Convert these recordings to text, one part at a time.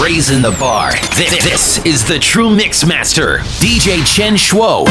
raising the bar. This is the true mix master, DJ Chenshr.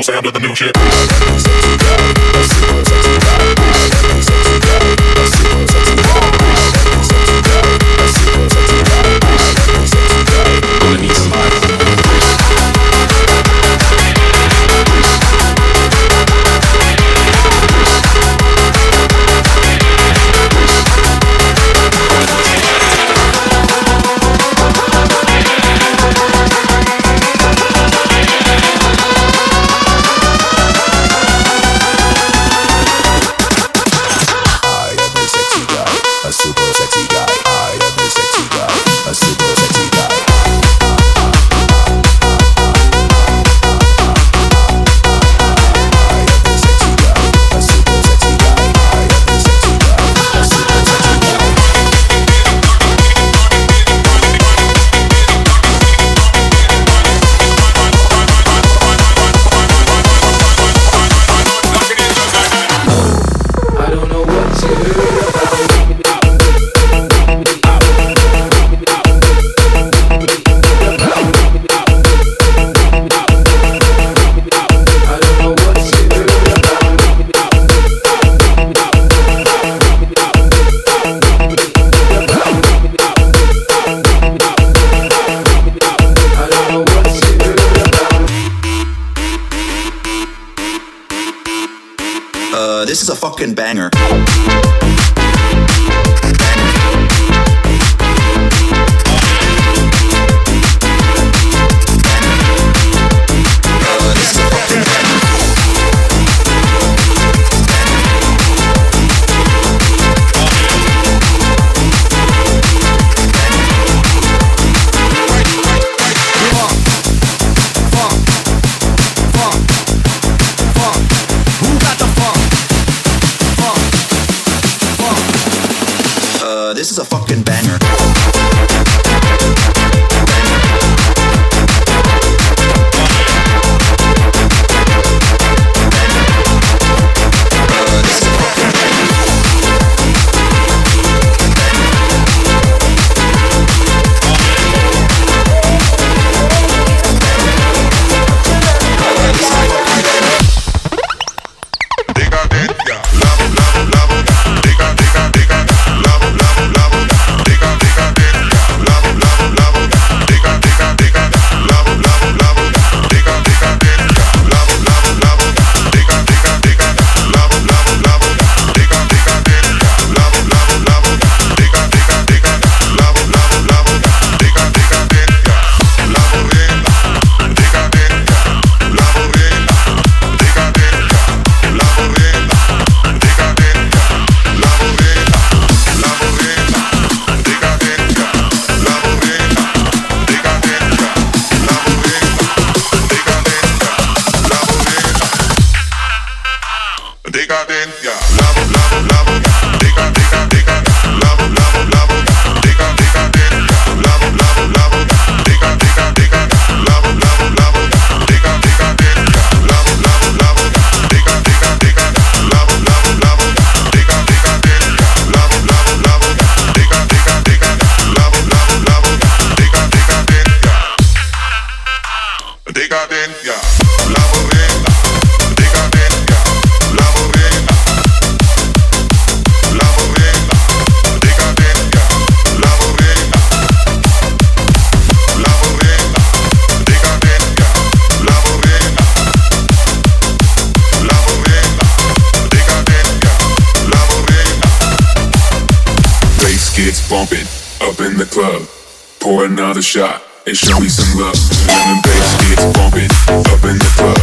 Sound of the new shit. Gonna need some light. This is a fucking banger. This is a fucking banger. Bumping up in the club, pour another shot and show me some love. When the bass gets bumping up in the club,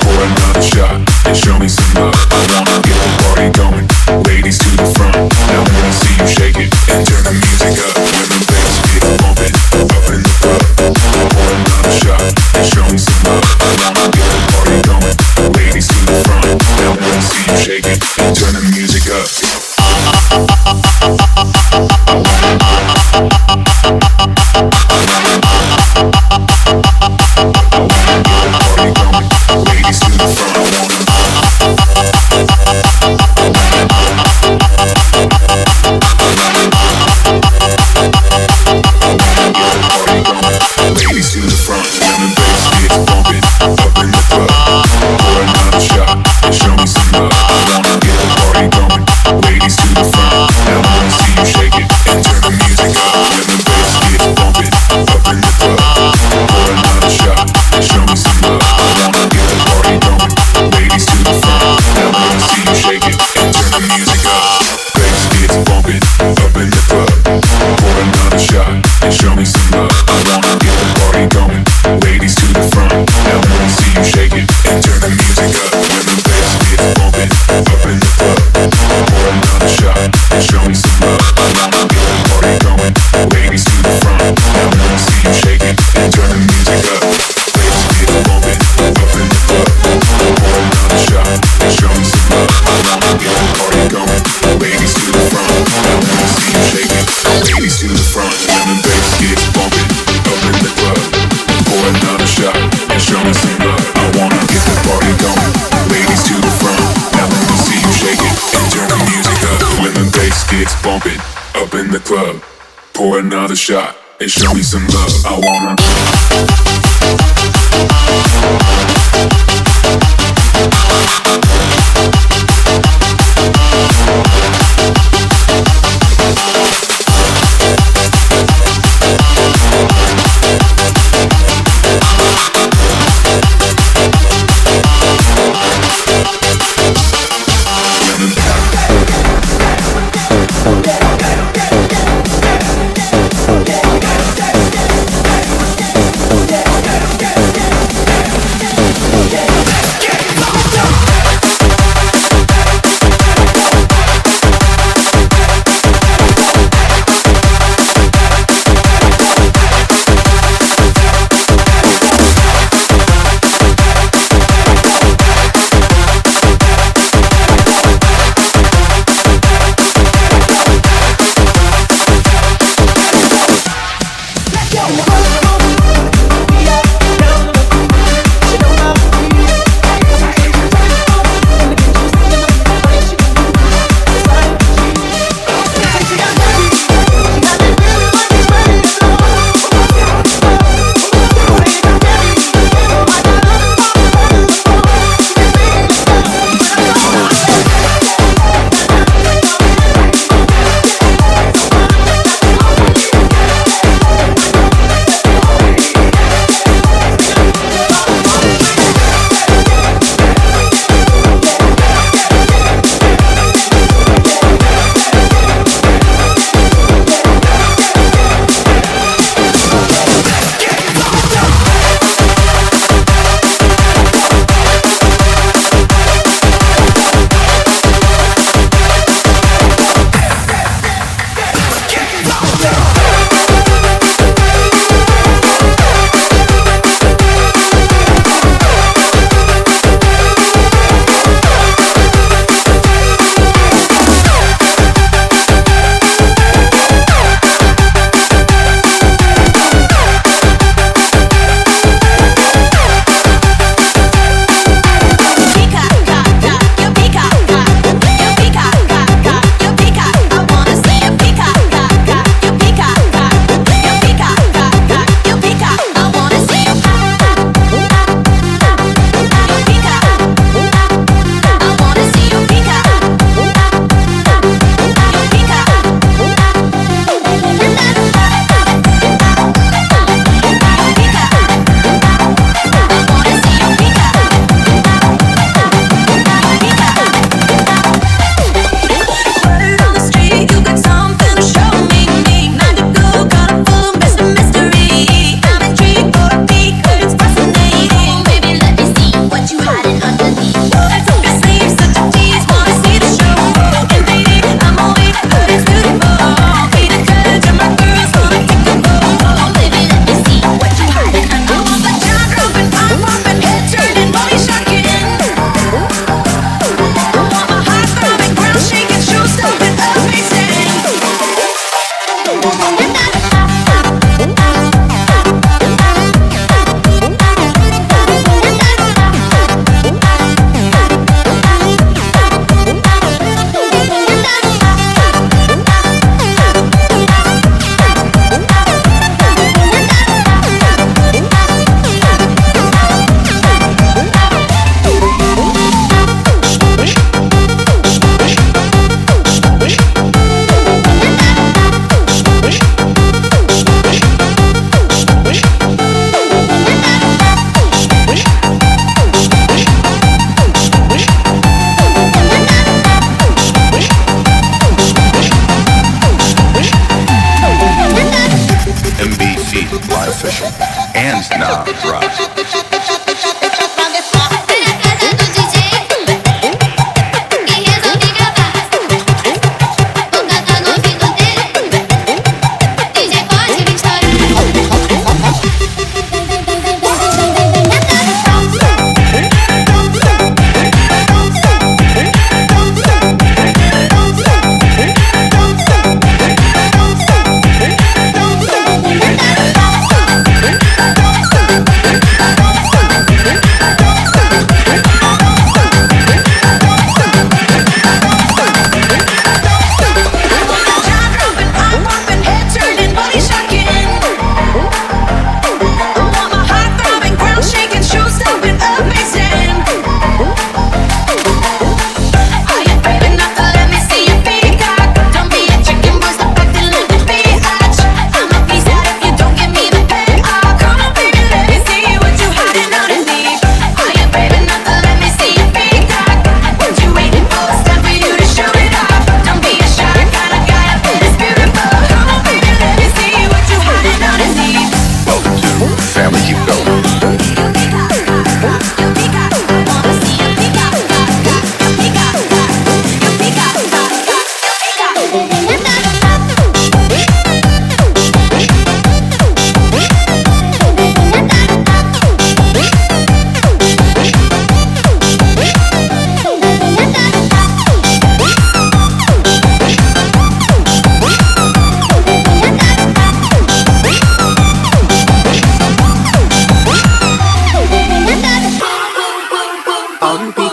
pour another shot and show me some love. I wanna get the party going, ladies to the front. Now I wanna see you shake it and turn the music up. When the bass gets bumping up in the club, pour another shot and show me some love. I wanna get the party going, ladies to the front. Now I wanna see you shake it and turn the music up. Pour another shot and show me some love. I wanna.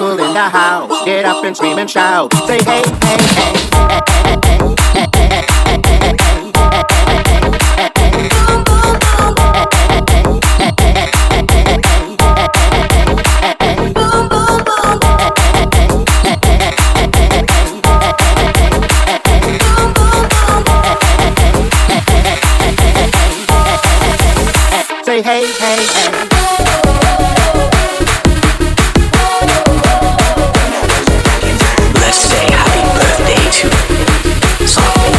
people in the house, get up and scream and shout. Say hey, hey, hey, hey, hey, hey, hey, hey, hey, hey. Say hey, hey, hey. Let's say happy birthday to Sophie.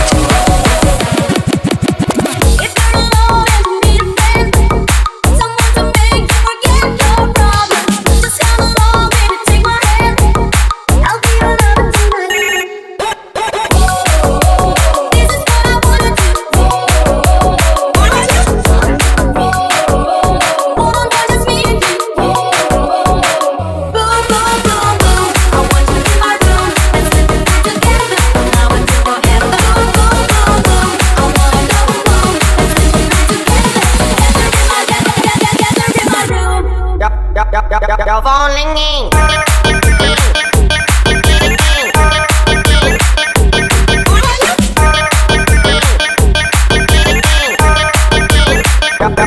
You're falling in.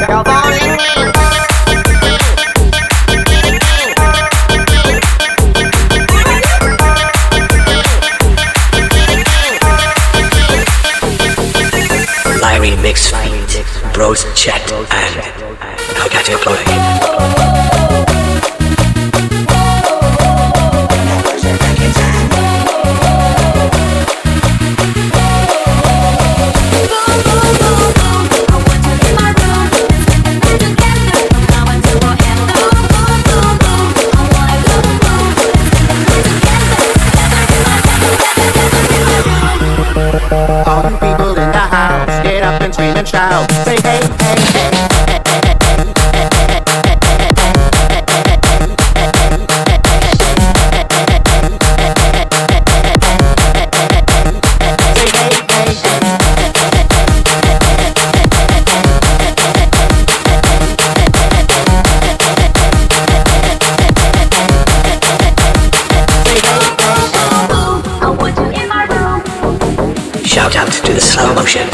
You're falling in. Larry mix bros chat and I got to play. All you people in the house, get up and scream and shout. Say hey, hey, hey, hey, hey, hey, Shout out to the slow motion.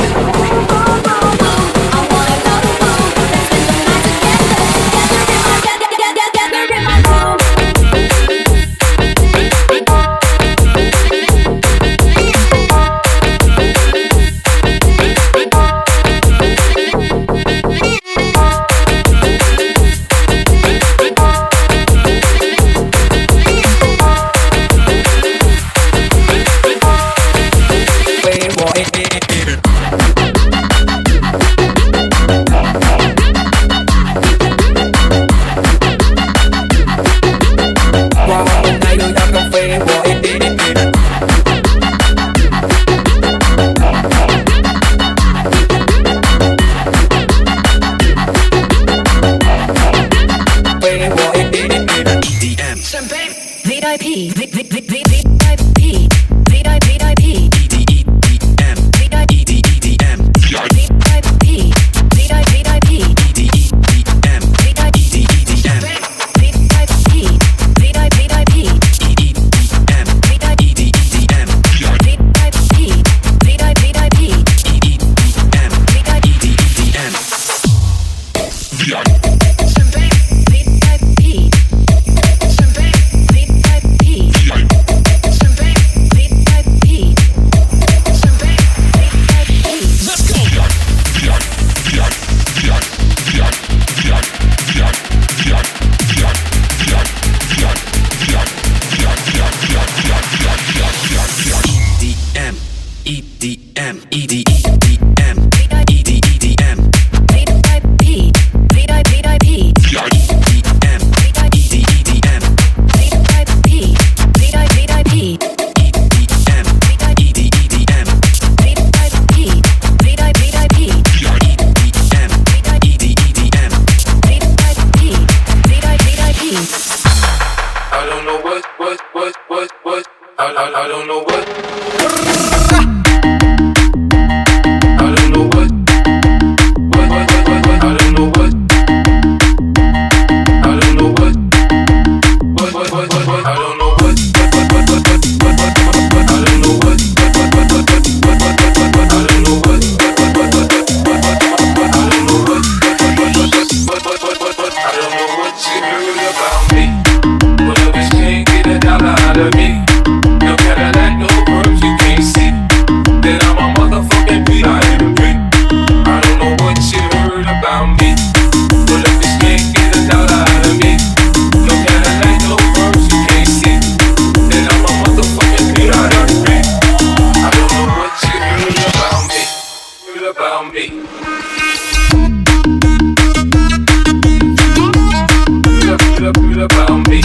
I don't know what. I don't know out of me. No Cadillac, no verbs you can't see. Then I'm a motherfucking beat I am a drink. I don't know what you heard about me, but if this can't get a dollar out of me, no Cadillac, no verbs you can't see. Then I'm a motherfucking beat I am a drink. I don't know what you heard about me, heard about me. Heard about me.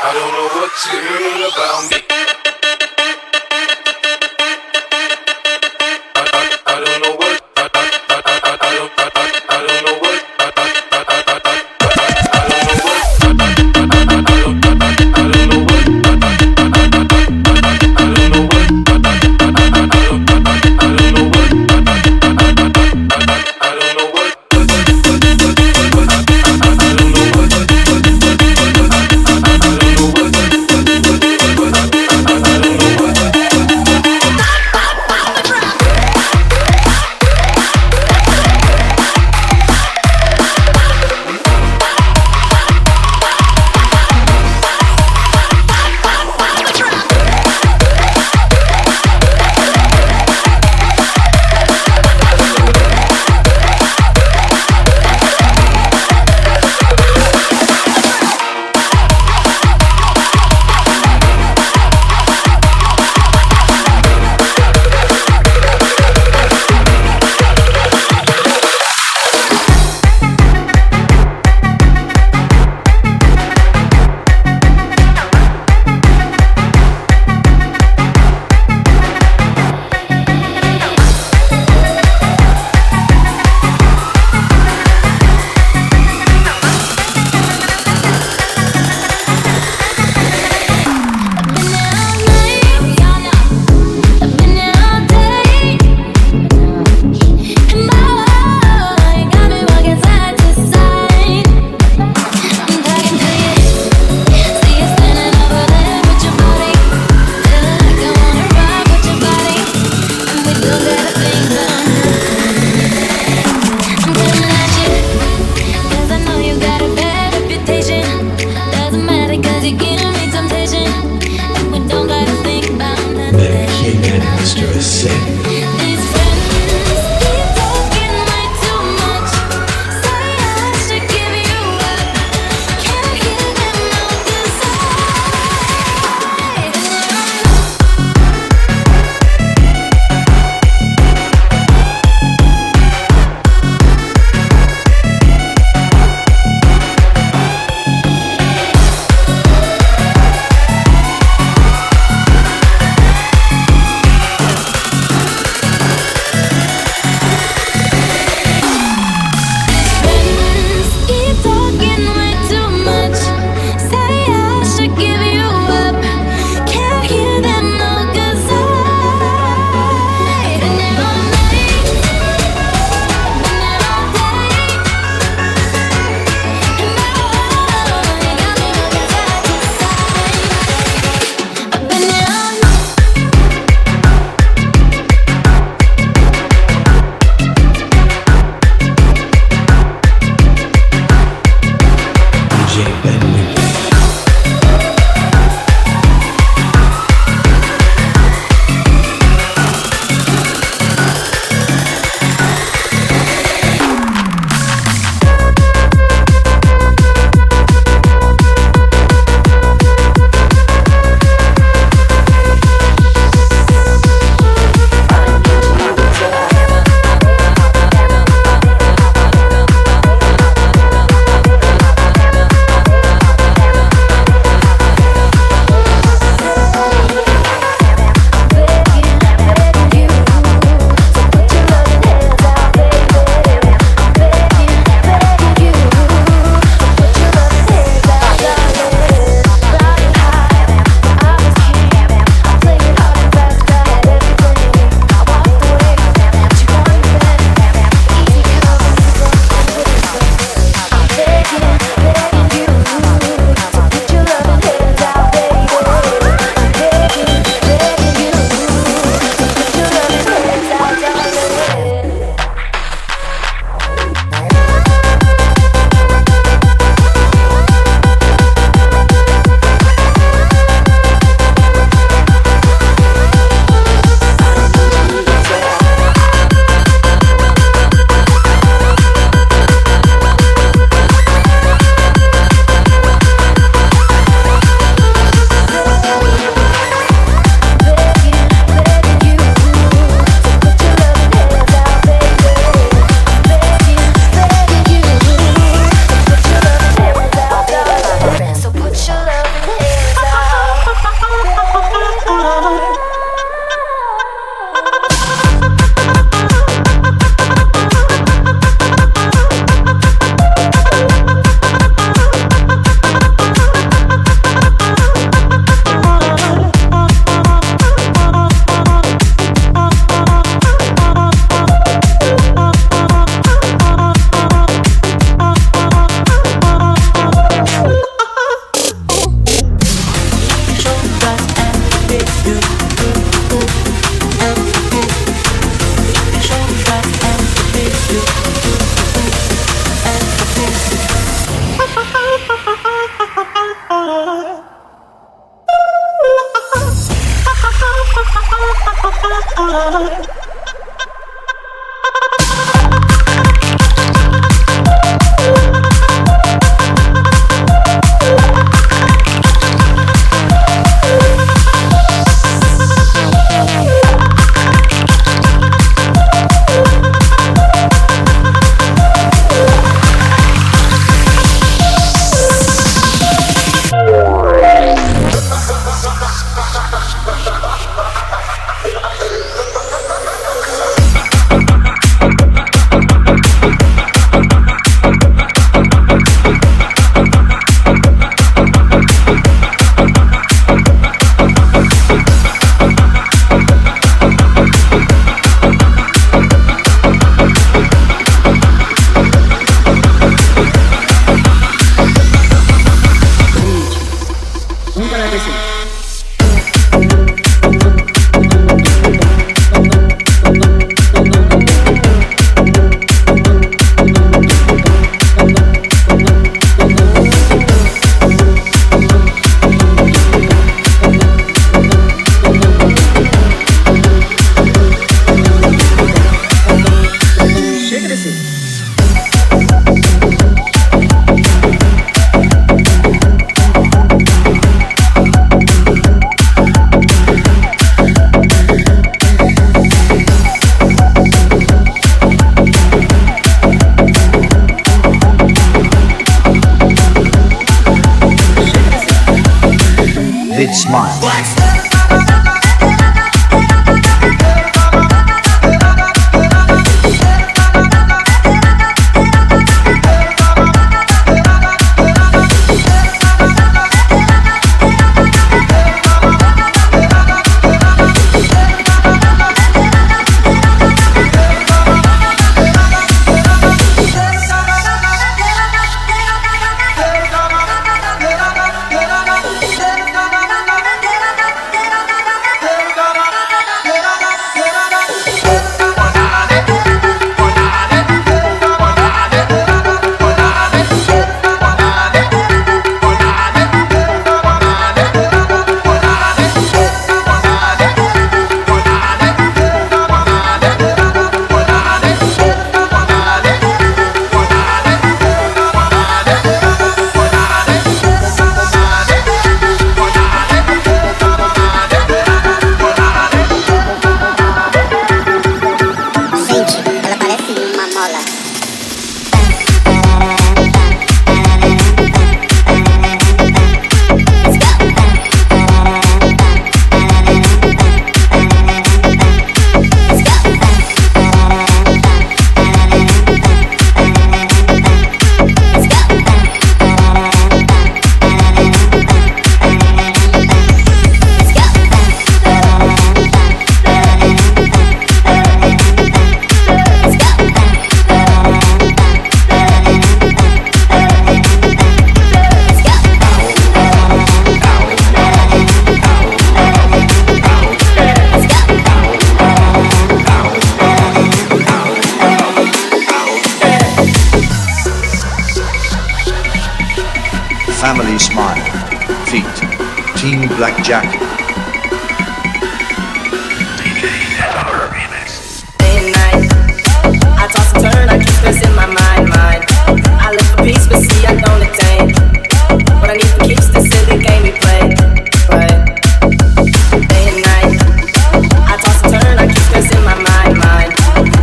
I don't know what you heard about me. I don't know what. then smile. Family smile, feet, team black jacket. DJ Chenshr remix. Day and night, I toss and turn, I keep stress in my mind. I live for peace, but see I don't attain. What I need for keeps this silly game we play. Day and night, I toss and turn, I keep stress in my mind.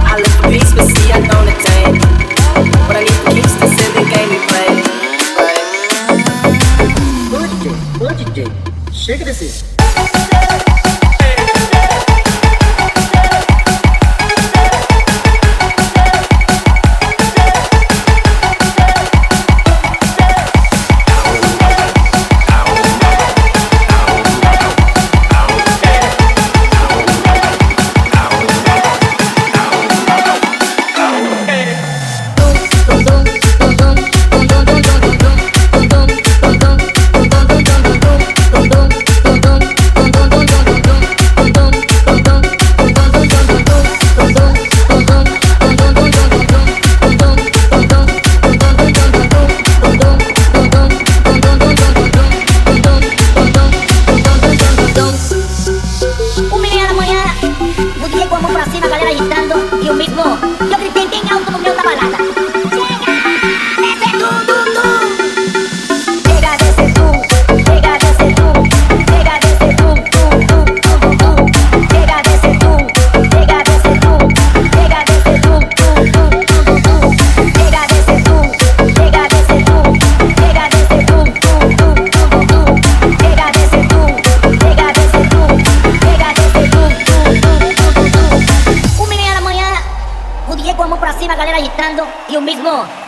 I live for peace, but see I don't attain. What I need for keeps this silly game we play. DJ, chega desse.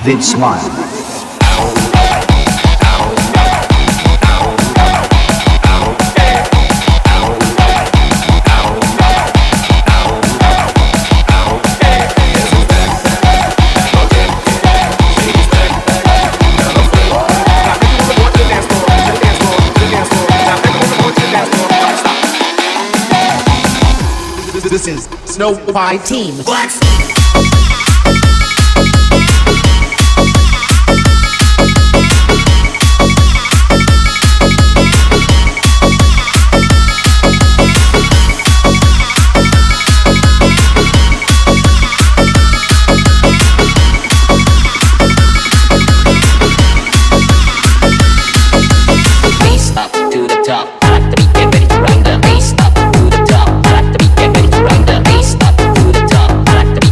Then smile. This is Snow White Team. Bass up to the top. I like to be get ready to run the bass up to the top. I like to be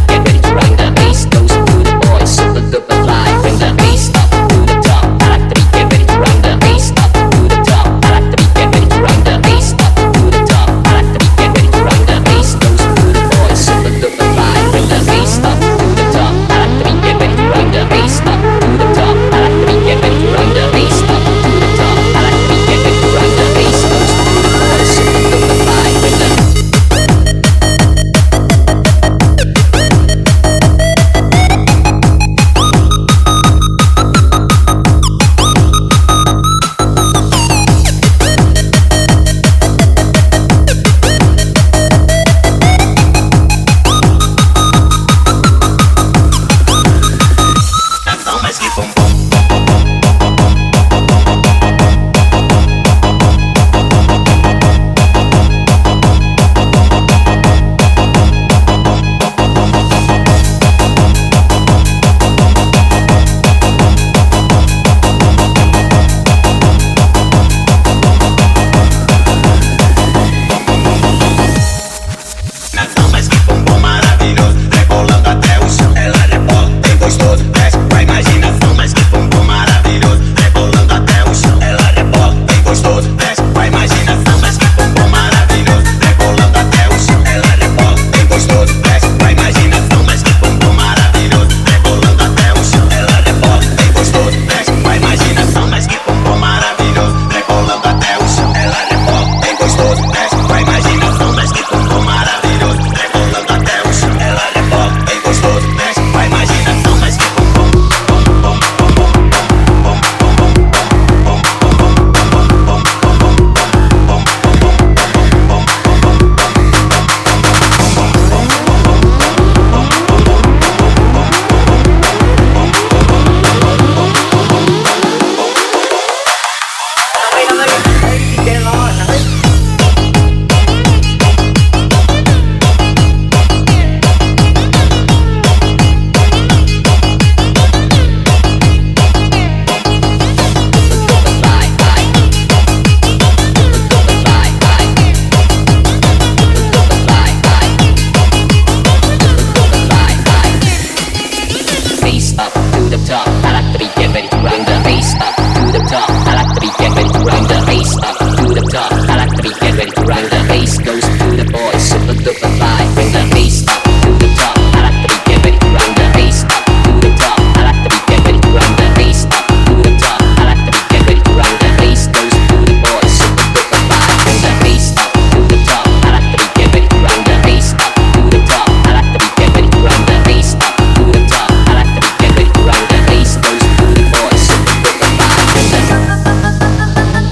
get ready to bring the bass up to the top. I like the beat, get ready to bring the bass up to the top. I like the beat, get ready to bring the bass goes to the boys, super duper fly. Bring the bass up to the top. I like the beat, get ready to bring the bass up to the top. I like the beat, get ready to bring the bass up to the top. I like the beat, get ready to bring the bass goes to the boys, super duper fly. Bring the bass up to the top. I like the beat, get ready to bring the bass up to the top. I like the beat, get ready to bring the bass up to the top. I like the beat, get ready to bring the bass goes to the boys, super duper fly. Bring the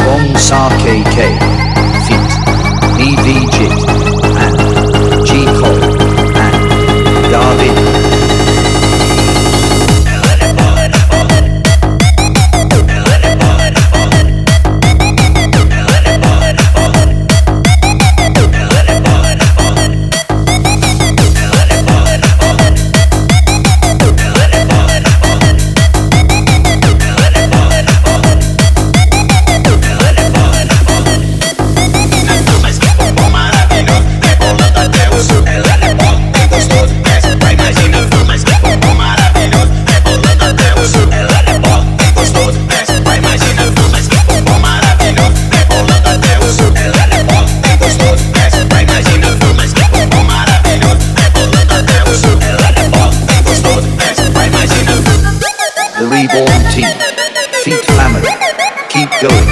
Bonsar KK feat. EVG and G Cole and David. Reborn team, feet family, keep going.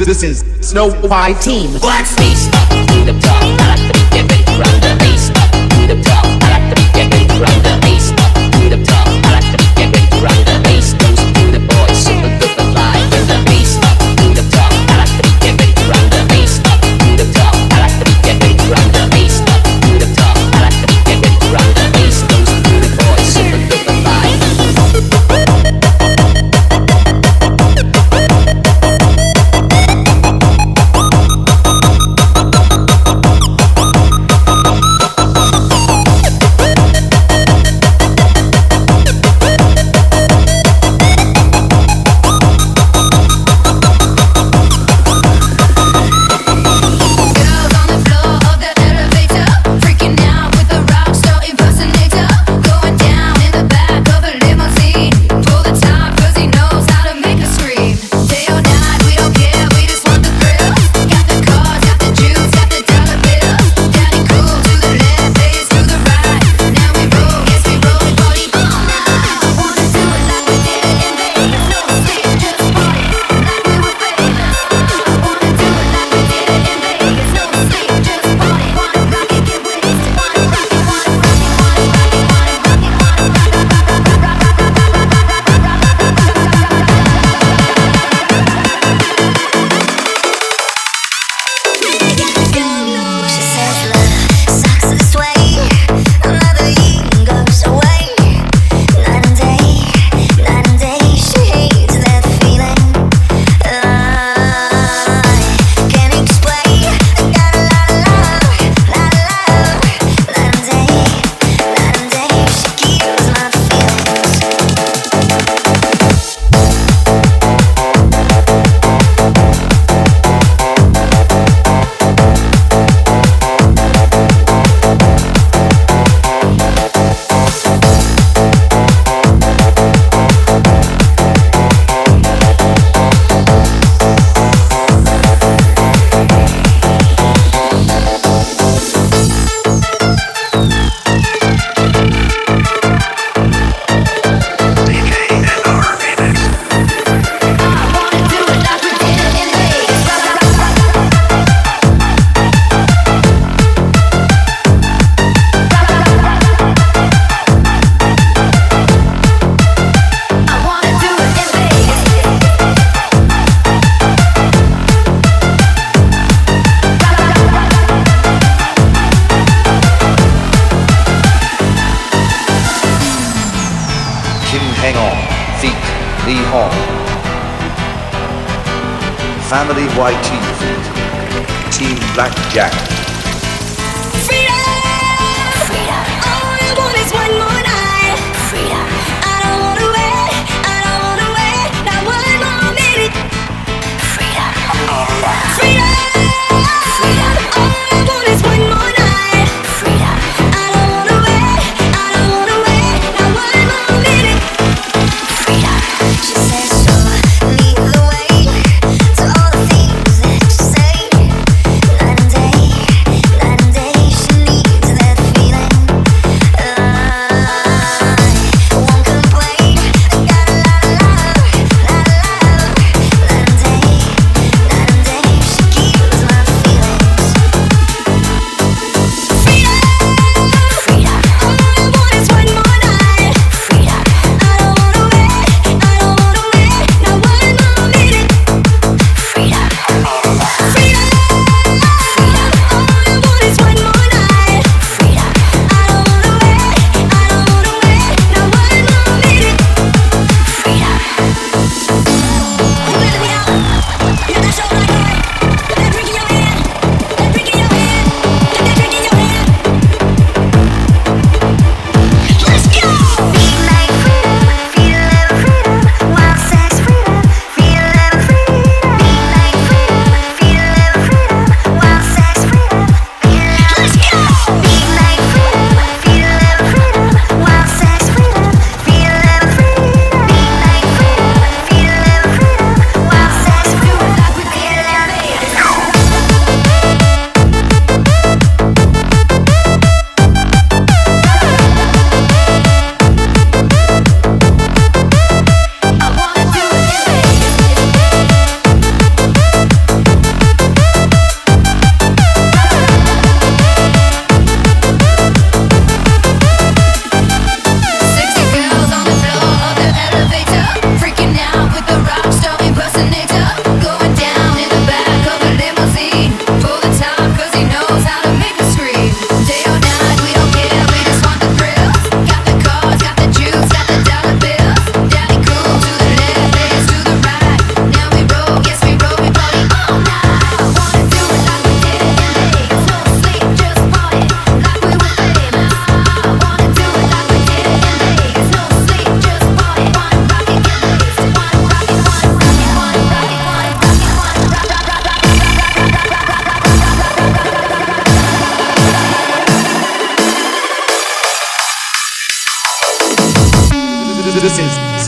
This is Snow White Team. black space up to the top. I like the beat, get ready to run the bass up to the top. I like the beat, get ready to run the bass up to the top. I like the beat, get ready to run the bass goes to the boys, super duper fly. Bring the bass up to the top. I like the beat, get ready to run the bass up to the top. I like the beat, get ready to run the bass up to the top. I like the beat, get ready to run the bass goes to the boys, super duper fly. Family White Team feat. Team Black Jack. Freedom! Freedom! All I want is one more night. Freedom! I don't wanna wait, I don't wanna wait, not one more minute. Freedom! Freedom! Freedom! All I want is one more night.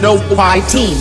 Snow White team.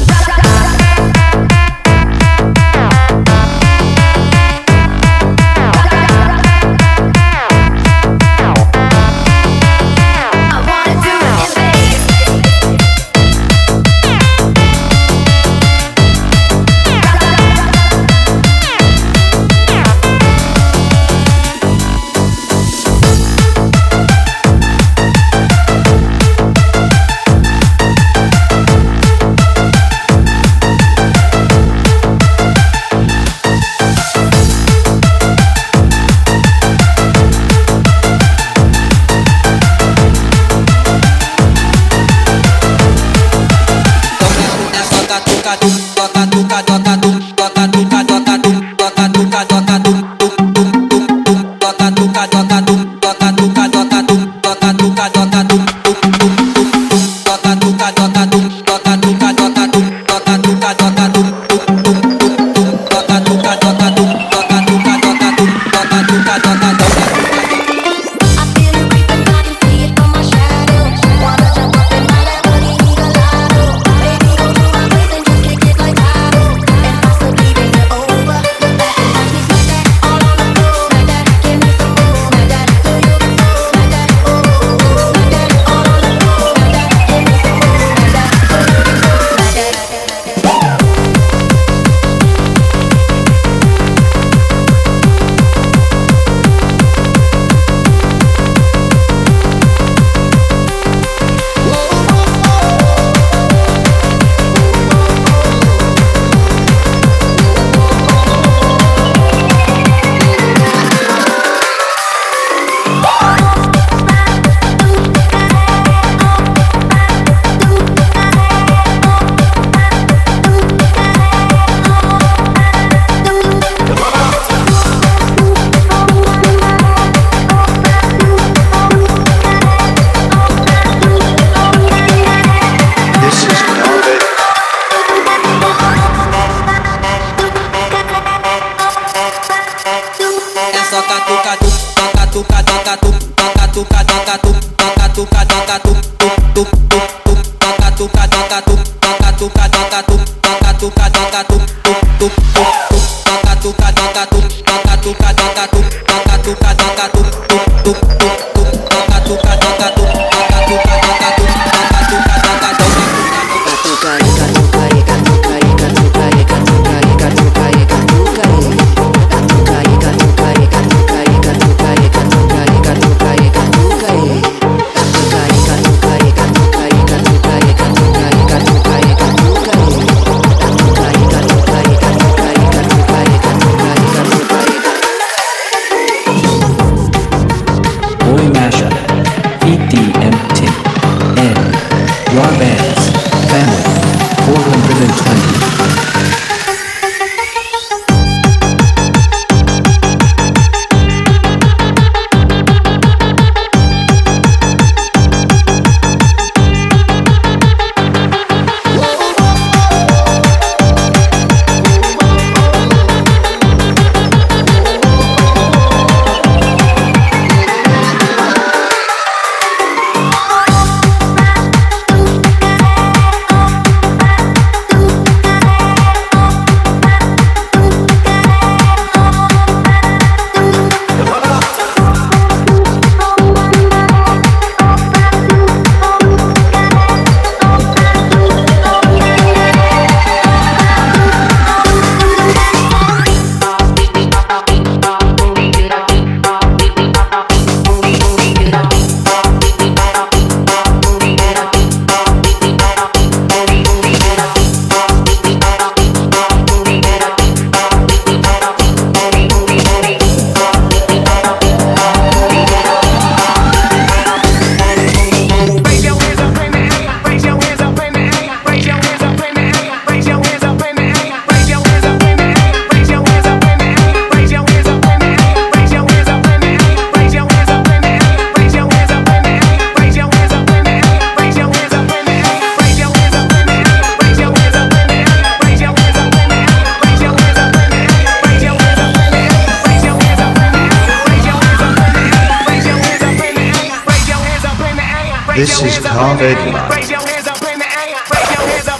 This is Carved Live. Raise your hands up in the air. Raise your hands up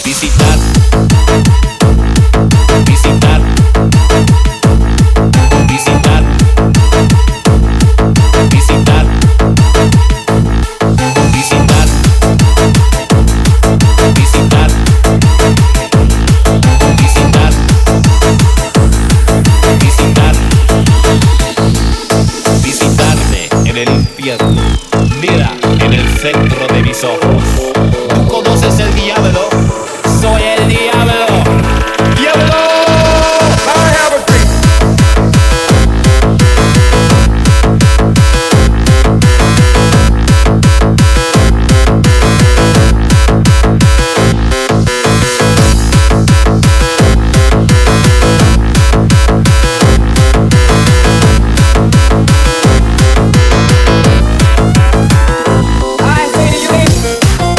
Visitar. Visitarme en el infierno. Mira en el centro de mis ojos. ¿Tú conoces el diablo? Soy el diablo. ¡Diablo! I have a dream. I say to you,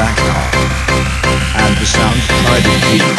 dance hall, and the sound tidy beat.